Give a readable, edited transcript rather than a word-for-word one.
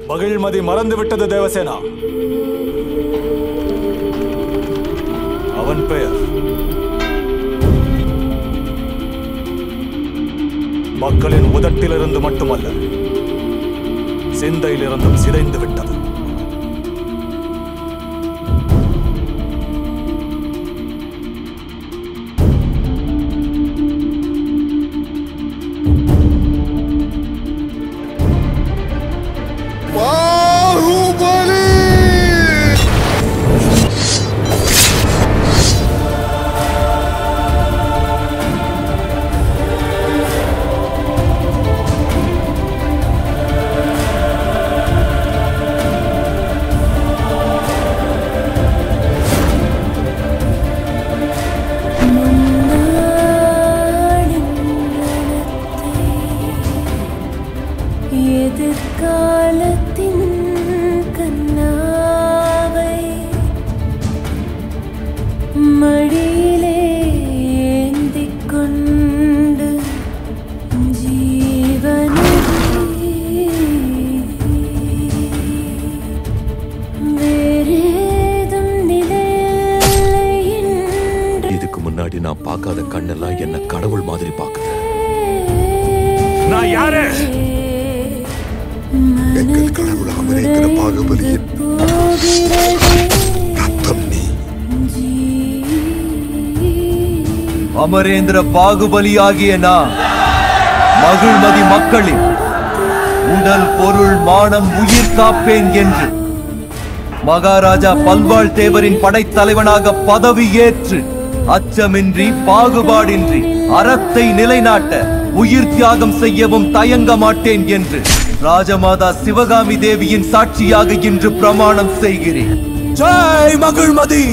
மகிழ்மதி மறந்து விட்டது தேவசேனா. அவன் பெயர் மக்களின் உதட்டிலிருந்து மட்டுமல்ல, சிந்தையிலிருந்தும் சிதைந்து விட்டது. எதிர்காலத்தின் கண்ணாவை மடியிலே ஏந்திக் கொண்டு ஜீவனை வேறேதும் நிலையில்லை. இதுக்கு முன்னாடி நான் பார்க்காத கண்ணெல்லாம் என்ன கடவுள் மாதிரி பார்க்குது. நான் யாரு? எங்கள் கடவுள் அமரேந்திர பாகுபலியின் ரத்தம் நீ. அமரேந்திர பாகுபலியாகிய நான் மகிழ்மதி மக்களின் உடல் பொருள் மானம் உயிர் காப்பேன் என்று மகாராஜா பல்வாழ் தேவரின் படைத்தலைவனாக பதவி ஏற்று அச்சமின்றி பாகுபாடின்றி அறத்தை நிலைநாட்ட உயிர் தியாகம் செய்யவும் தயங்க மாட்டேன் என்று ராஜமாதா சிவகாமி தேவியின் சாட்சியாக இன்று பிரமாணம் செய்கிறேன். ஜெய் மகிழ்மதி!